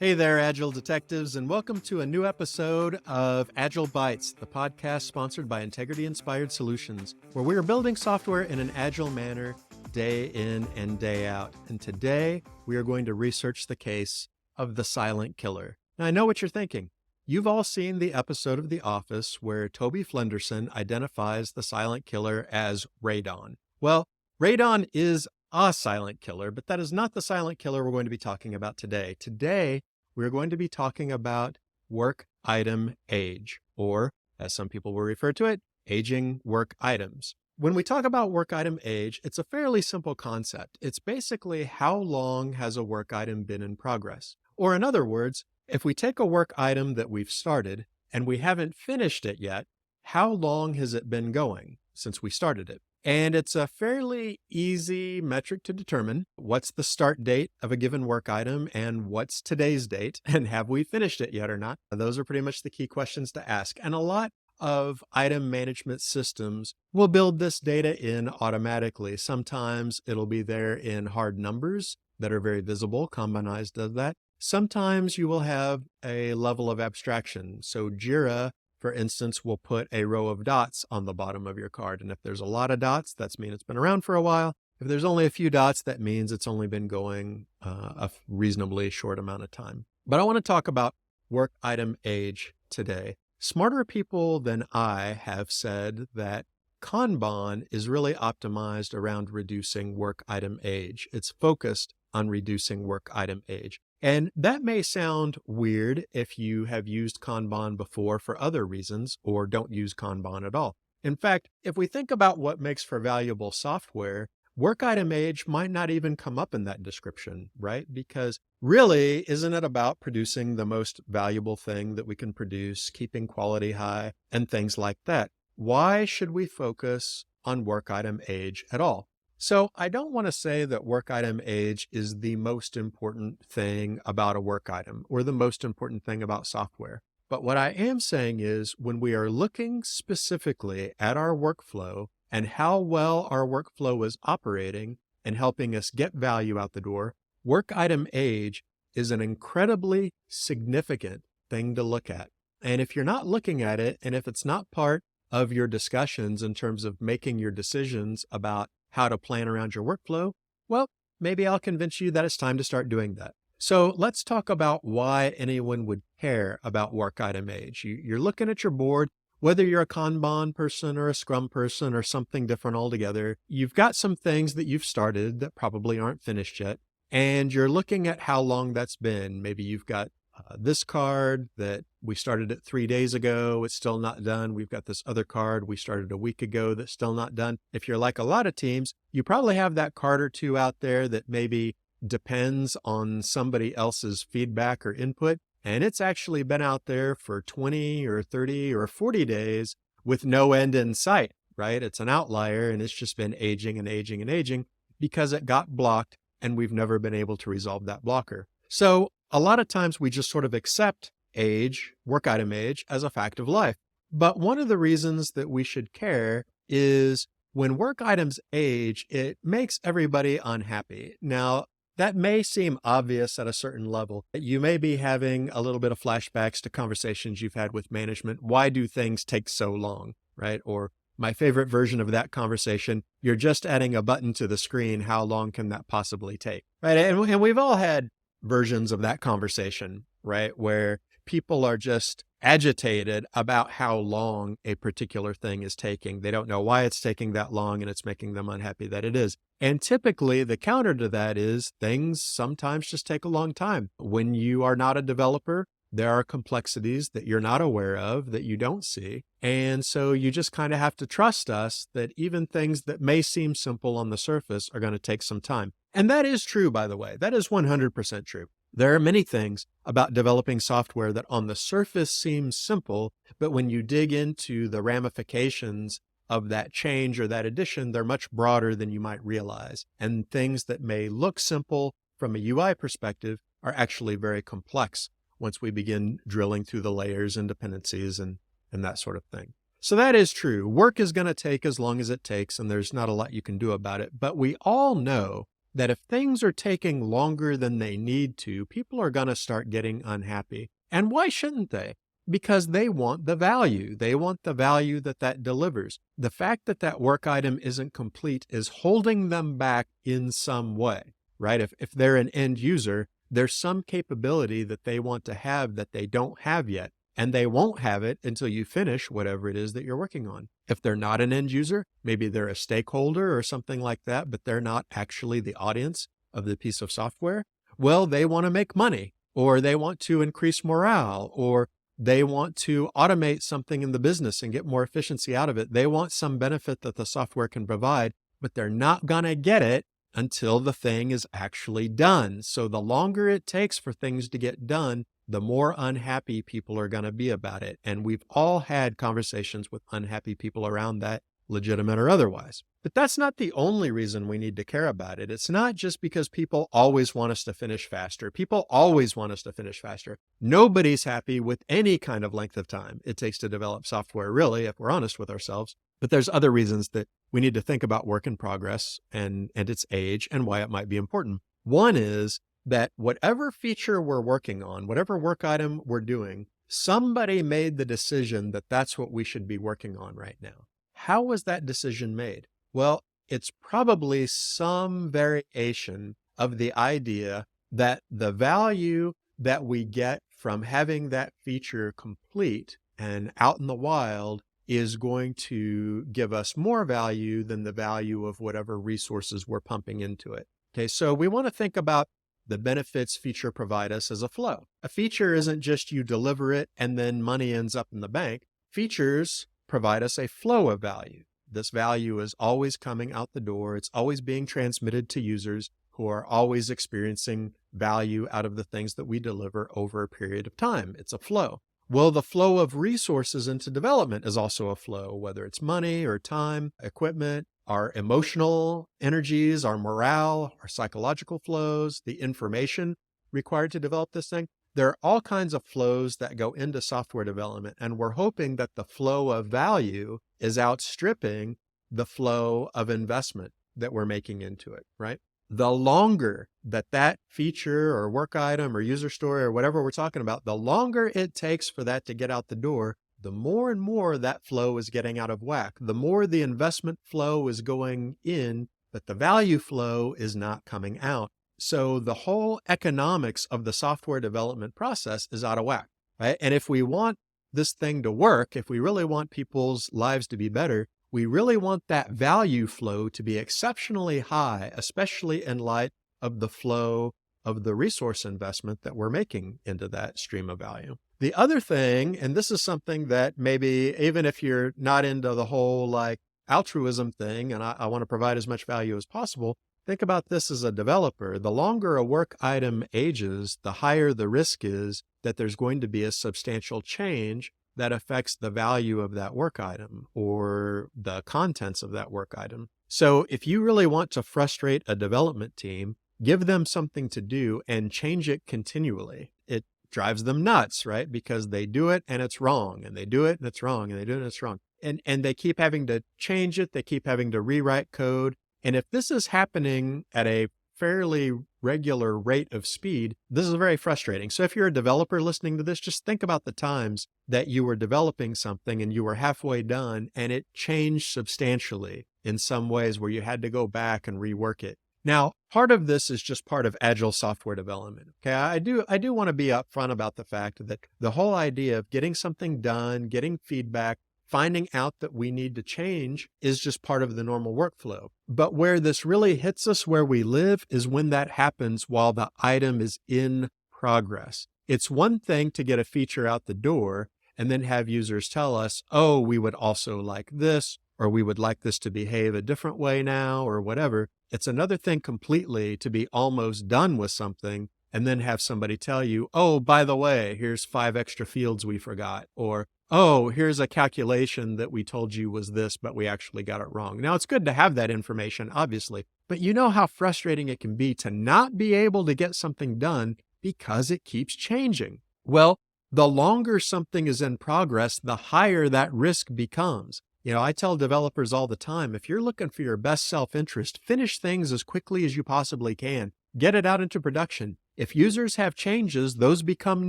Hey there, Agile detectives, and welcome to a new episode of Agile Bytes, the podcast sponsored by Integrity Inspired Solutions, where we are building software in an agile manner day in and day out. And today we are going to research the case of the silent killer. Now, I know what you're thinking. You've all seen the episode of The Office where Toby Flenderson identifies the silent killer as Radon. Well, Radon is a silent killer, but that is not the silent killer we're going to be talking about today. Today, we're going to be talking about work item age, or as some people will refer to it, aging work items. When we talk about work item age, it's a fairly simple concept. It's basically how long has a work item been in progress? Or in other words, if we take a work item that we've started and we haven't finished it yet, how long has it been going since we started it? And it's a fairly easy metric to determine what's the start date of a given work item and what's today's date, and have we finished it yet or not? Those are pretty much the key questions to ask. And a lot of item management systems will build this data in automatically. Sometimes it'll be there in hard numbers that are very visible. Kanban does that. Sometimes you will have a level of abstraction. So Jira, for instance, will put a row of dots on the bottom of your card. And if there's a lot of dots, that means it's been around for a while. If there's only a few dots, that means it's only been going a reasonably short amount of time. But I want to talk about work item age today. Smarter people than I have said that Kanban is really optimized around reducing work item age. It's focused on reducing work item age. And that may sound weird if you have used Kanban before for other reasons or don't use Kanban at all. In fact, if we think about what makes for valuable software, work item age might not even come up in that description, right? Because really, isn't it about producing the most valuable thing that we can produce, keeping quality high, and things like that? Why should we focus on work item age at all? So I don't want to say that work item age is the most important thing about a work item or the most important thing about software. But what I am saying is when we are looking specifically at our workflow and how well our workflow is operating and helping us get value out the door, work item age is an incredibly significant thing to look at. And if you're not looking at it, and if it's not part of your discussions in terms of making your decisions about how to plan around your workflow, well, maybe I'll convince you that it's time to start doing that. So let's talk about why anyone would care about work item age. You're looking at your board, whether you're a Kanban person or a Scrum person or something different altogether, you've got some things that you've started that probably aren't finished yet, and you're looking at how long that's been. Maybe you've got this card that we started it 3 days ago. It's still not done. We've got this other card we started a week ago that's still not done. If you're like a lot of teams, you probably have that card or two out there that maybe depends on somebody else's feedback or input. And it's actually been out there for 20 or 30 or 40 days with no end in sight, right? It's an outlier and it's just been aging and aging and aging because it got blocked and we've never been able to resolve that blocker. So a lot of times we just sort of accept age, work item age, as a fact of life. But one of the reasons that we should care is when work items age, it makes everybody unhappy. Now, that may seem obvious at a certain level. You may be having a little bit of flashbacks to conversations you've had with management. Why do things take so long, right? Or my favorite version of that conversation, you're just adding a button to the screen. How long can that possibly take, right? And we've all had versions of that conversation, right? Where people are just agitated about how long a particular thing is taking. They don't know why it's taking that long and it's making them unhappy that it is. And typically the counter to that is things sometimes just take a long time. When you are not a developer, there are complexities that you're not aware of, that you don't see. And so you just kind of have to trust us that even things that may seem simple on the surface are going to take some time. And that is true, by the way. That is 100% true. There are many things about developing software that on the surface seem simple, but when you dig into the ramifications of that change or that addition, they're much broader than you might realize. And things that may look simple from a UI perspective are actually very complex once we begin drilling through the layers and dependencies and that sort of thing. So that is true. Work is going to take as long as it takes, and there's not a lot you can do about it. But we all know that if things are taking longer than they need to, people are going to start getting unhappy. And why shouldn't they? Because they want the value. They want the value that that delivers. The fact that that work item isn't complete is holding them back in some way, right? If they're an end user, there's some capability that they want to have that they don't have yet, and they won't have it until you finish whatever it is that you're working on. If they're not an end user, maybe they're a stakeholder or something like that, but they're not actually the audience of the piece of software. Well, they want to make money, or they want to increase morale, or they want to automate something in the business and get more efficiency out of it. They want some benefit that the software can provide, but they're not going to get it until the thing is actually done. So the longer it takes for things to get done, the more unhappy people are going to be about it. And we've all had conversations with unhappy people around that, legitimate or otherwise. But that's not the only reason we need to care about it. It's not just because people always want us to finish faster. People always want us to finish faster. Nobody's happy with any kind of length of time it takes to develop software, really, if we're honest with ourselves. But there's other reasons that we need to think about work in progress and its age and why it might be important. One is that whatever feature we're working on, whatever work item we're doing, somebody made the decision that that's what we should be working on right now. How was that decision made? Well, it's probably some variation of the idea that the value that we get from having that feature complete and out in the wild is going to give us more value than the value of whatever resources we're pumping into it. Okay, so we want to think about the benefits feature provide us as a flow. A feature isn't just you deliver it and then money ends up in the bank. Features provide us a flow of value. This value is always coming out the door. It's always being transmitted to users who are always experiencing value out of the things that we deliver over a period of time. It's a flow. Well, the flow of resources into development is also a flow, whether it's money or time, equipment, our emotional energies, our morale, our psychological flows, the information required to develop this thing. There are all kinds of flows that go into software development, and we're hoping that the flow of value is outstripping the flow of investment that we're making into it, right? The longer that feature or work item or user story or whatever we're talking about, the longer it takes for that to get out the door, the more and more that flow is getting out of whack. The more the investment flow is going in, but the value flow is not coming out. So the whole economics of the software development process is out of whack, right? And if we want this thing to work, if we really want people's lives to be better, we really want that value flow to be exceptionally high, especially in light of the flow of the resource investment that we're making into that stream of value. The other thing, and this is something that maybe even if you're not into the whole like altruism thing, and I want to provide as much value as possible, think about this as a developer. The longer a work item ages, the higher the risk is that there's going to be a substantial change that affects the value of that work item or the contents of that work item. So if you really want to frustrate a development team, give them something to do and change it continually. It drives them nuts, right? Because they do it and it's wrong, and they do it and it's wrong, and they do it and it's wrong. And they keep having to change it. They keep having to rewrite code. And if this is happening at a fairly regular rate of speed, this is very frustrating. So if you're a developer listening to this, just think about the times that you were developing something and you were halfway done and it changed substantially in some ways where you had to go back and rework it. Now, part of this is just part of Agile software development. Okay, I do want to be upfront about the fact that the whole idea of getting something done, getting feedback, finding out that we need to change is just part of the normal workflow. But where this really hits us where we live is when that happens while the item is in progress. It's one thing to get a feature out the door and then have users tell us, oh, we would also like this, or we would like this to behave a different way now, or whatever. It's another thing completely to be almost done with something and then have somebody tell you, oh, by the way, here's 5 extra fields we forgot, or oh, here's a calculation that we told you was this, but we actually got it wrong. Now, it's good to have that information, obviously, but you know how frustrating it can be to not be able to get something done because it keeps changing. Well, the longer something is in progress, the higher that risk becomes. I tell developers all the time, if you're looking for your best self-interest, finish things as quickly as you possibly can. Get it out into production. If users have changes, those become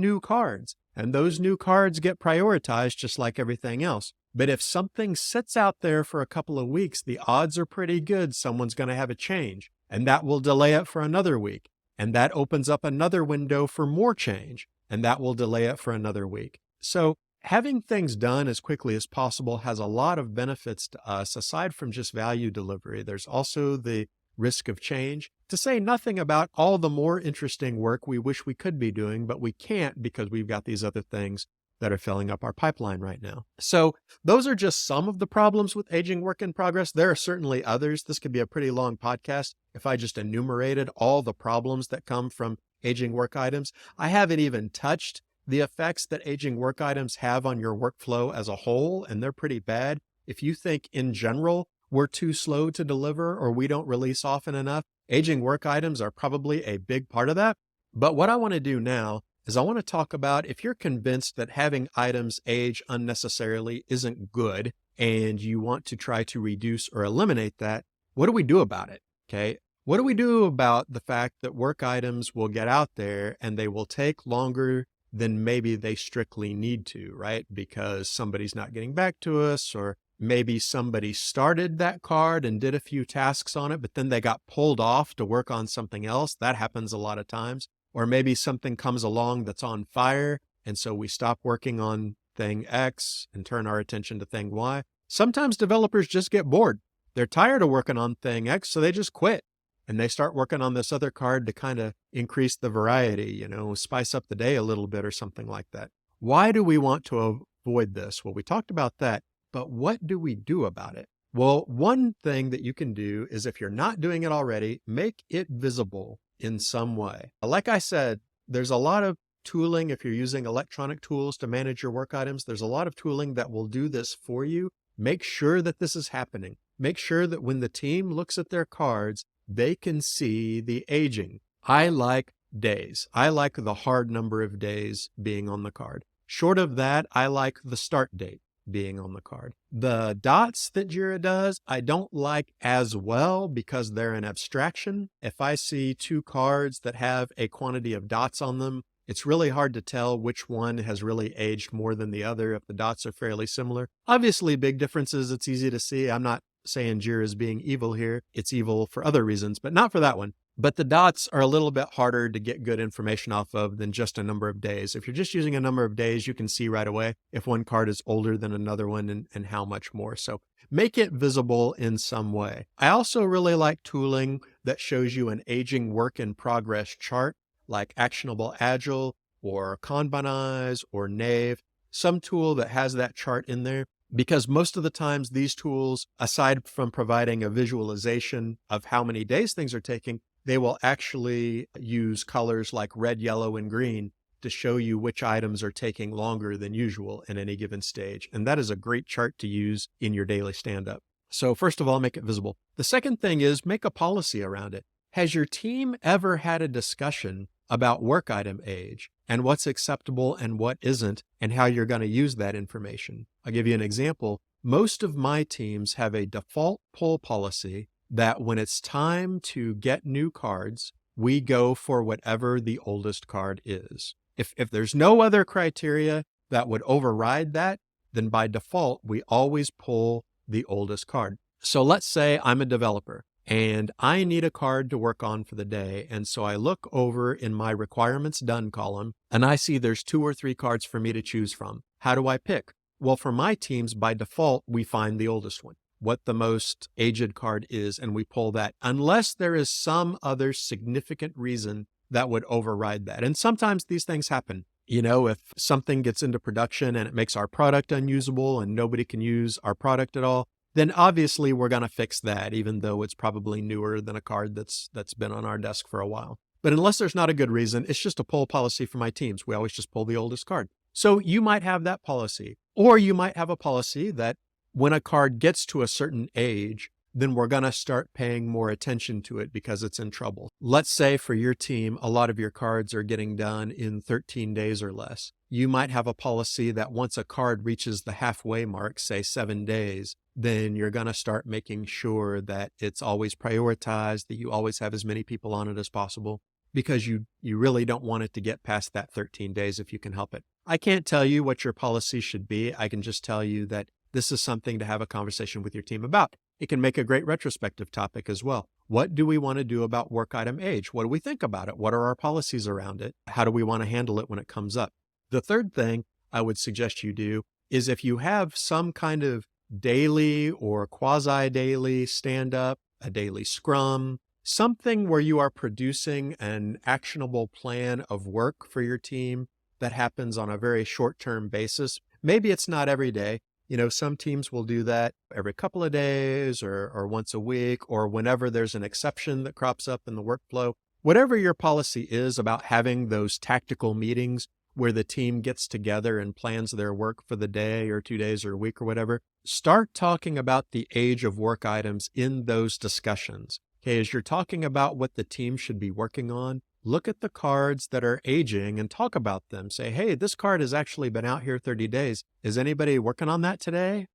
new cards, and those new cards get prioritized just like everything else. But if something sits out there for a couple of weeks, the odds are pretty good someone's going to have a change, and that will delay it for another week. And that opens up another window for more change, and that will delay it for another week. So having things done as quickly as possible has a lot of benefits to us, aside from just value delivery. There's also the risk of change, to say nothing about all the more interesting work we wish we could be doing, but we can't because we've got these other things that are filling up our pipeline right now. So those are just some of the problems with aging work in progress. There are certainly others. This could be a pretty long podcast if I just enumerated all the problems that come from aging work items. I haven't even touched the effects that aging work items have on your workflow as a whole, and they're pretty bad. If you think in general we're too slow to deliver or we don't release often enough, aging work items are probably a big part of that. But what I want to do now is I want to talk about, if you're convinced that having items age unnecessarily isn't good and you want to try to reduce or eliminate that, what do we do about it? Okay. What do we do about the fact that work items will get out there and they will take longer than maybe they strictly need to, right? Because somebody's not getting back to us, or maybe somebody started that card and did a few tasks on it, but then they got pulled off to work on something else. That happens a lot of times. Or maybe something comes along that's on fire, and so we stop working on thing X and turn our attention to thing Y. Sometimes developers just get bored. They're tired of working on thing X, so they just quit. And they start working on this other card to kind of increase the variety, spice up the day a little bit or something like that. Why do we want to avoid this? Well, we talked about that, but what do we do about it? Well, one thing that you can do is, if you're not doing it already, make it visible in some way. Like I said, there's a lot of tooling. If you're using electronic tools to manage your work items, there's a lot of tooling that will do this for you. Make sure that this is happening. Make sure that when the team looks at their cards, they can see the aging. I like days. I like the hard number of days being on the card. Short of that, I like the start date being on the card. The dots that Jira does, I don't like as well because they're an abstraction. If I see two cards that have a quantity of dots on them, it's really hard to tell which one has really aged more than the other if the dots are fairly similar. Obviously, big differences, it's easy to see. I'm not saying Jira is being evil here. It's evil for other reasons, but not for that one. But the dots are a little bit harder to get good information off of than just a number of days. If you're just using a number of days, you can see right away if one card is older than another one and how much more. So make it visible in some way. I also really like tooling that shows you an aging work in progress chart, like Actionable Agile or Kanbanize or Nave, some tool that has that chart in there. Because most of the times these tools, aside from providing a visualization of how many days things are taking, they will actually use colors like red, yellow, and green to show you which items are taking longer than usual in any given stage. And that is a great chart to use in your daily stand-up. So first of all, make it visible. The second thing is make a policy around it. Has your team ever had a discussion about work item age and what's acceptable and what isn't, and how you're going to use that information? I'll give you an example. Most of my teams have a default pull policy that when it's time to get new cards, we go for whatever the oldest card is. If there's no other criteria that would override that, then by default, we always pull the oldest card. So let's say I'm a developer and I need a card to work on for the day. And so I look over in my requirements done column and I see there's 2 or 3 cards for me to choose from. How do I pick? Well, for my teams, by default, we find the oldest one, what the most aged card is, and we pull that, unless there is some other significant reason that would override that. And sometimes these things happen. If something gets into production and it makes our product unusable and nobody can use our product at all, then obviously we're going to fix that, even though it's probably newer than a card that's been on our desk for a while. But unless there's not a good reason, it's just a pull policy for my teams. We always just pull the oldest card. So you might have that policy, or you might have a policy that when a card gets to a certain age, then we're going to start paying more attention to it because it's in trouble. Let's say for your team, a lot of your cards are getting done in 13 days or less. You might have a policy that once a card reaches the halfway mark, say 7 days, then you're going to start making sure that it's always prioritized, that you always have as many people on it as possible, because you really don't want it to get past that 13 days if you can help it. I can't tell you what your policy should be. I can just tell you that this is something to have a conversation with your team about. It can make a great retrospective topic as well. What do we want to do about work item age? What do we think about it? What are our policies around it? How do we want to handle it when it comes up? The third thing I would suggest you do is, if you have some kind of daily or quasi-daily stand-up, a daily scrum, something where you are producing an actionable plan of work for your team that happens on a very short-term basis. Maybe it's not every day. Some teams will do that every couple of days or once a week, or whenever there's an exception that crops up in the workflow. Whatever your policy is about having those tactical meetings where the team gets together and plans their work for the day or 2 days or a week or whatever, start talking about the age of work items in those discussions. Okay, as you're talking about what the team should be working on, look at the cards that are aging and talk about them. Say, hey, this card has actually been out here 30 days. Is anybody working on that today?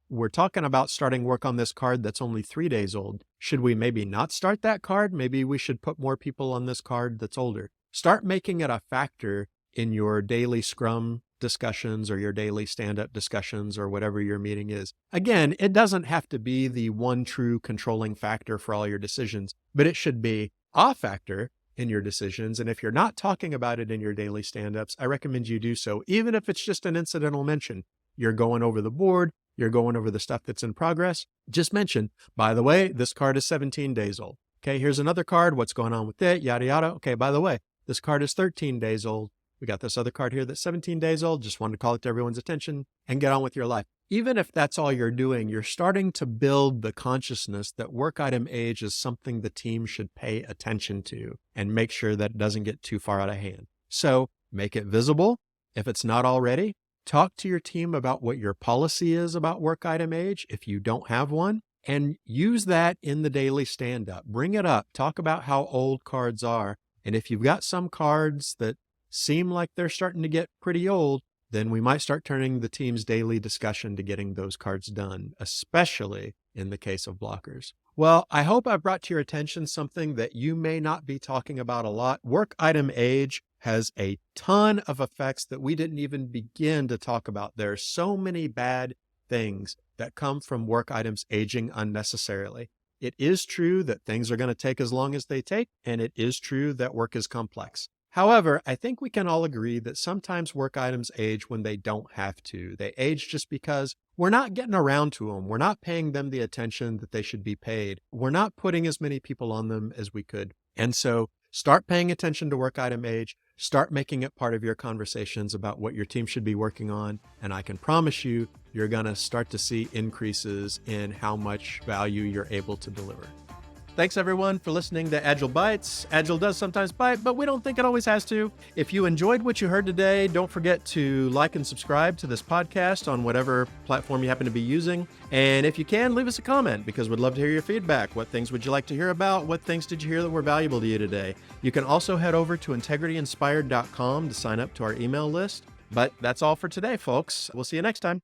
We're talking about starting work on this card that's only 3 days old. Should we maybe not start that card? Maybe we should put more people on this card that's older. Start making it a factor in your daily scrum discussions or your daily stand-up discussions or whatever your meeting is. Again, it doesn't have to be the one true controlling factor for all your decisions, but it should be a factor in your decisions. And if you're not talking about it in your daily stand-ups, I recommend you do so, even if it's just an incidental mention. You're going over the board, you're going over the stuff that's in progress. Just mention, by the way, this card is 17 days old. Okay, here's another card. What's going on with it? Yada, yada. Okay, by the way, this card is 13 days old. We got this other card here that's 17 days old. Just wanted to call it to everyone's attention and get on with your life. Even if that's all you're doing, you're starting to build the consciousness that work item age is something the team should pay attention to and make sure that it doesn't get too far out of hand. So make it visible. If it's not already, talk to your team about what your policy is about work item age, if you don't have one, and use that in the daily stand-up. Bring it up. Talk about how old cards are. And if you've got some cards that seem like they're starting to get pretty old, then we might start turning the team's daily discussion to getting those cards done, especially in the case of blockers. Well, I hope I've brought to your attention something that you may not be talking about a lot. Work item age has a ton of effects that we didn't even begin to talk about. There are so many bad things that come from work items aging unnecessarily. It is true that things are going to take as long as they take, and it is true that work is complex. However, I think we can all agree that sometimes work items age when they don't have to. They age just because we're not getting around to them. We're not paying them the attention that they should be paid. We're not putting as many people on them as we could. And so start paying attention to work item age. Start making it part of your conversations about what your team should be working on. And I can promise you, you're going to start to see increases in how much value you're able to deliver. Thanks everyone for listening to Agile Bites. Agile does sometimes bite, but we don't think it always has to. If you enjoyed what you heard today, don't forget to like and subscribe to this podcast on whatever platform you happen to be using. And if you can, leave us a comment, because we'd love to hear your feedback. What things would you like to hear about? What things did you hear that were valuable to you today? You can also head over to integrityinspired.com to sign up to our email list. But that's all for today, folks. We'll see you next time.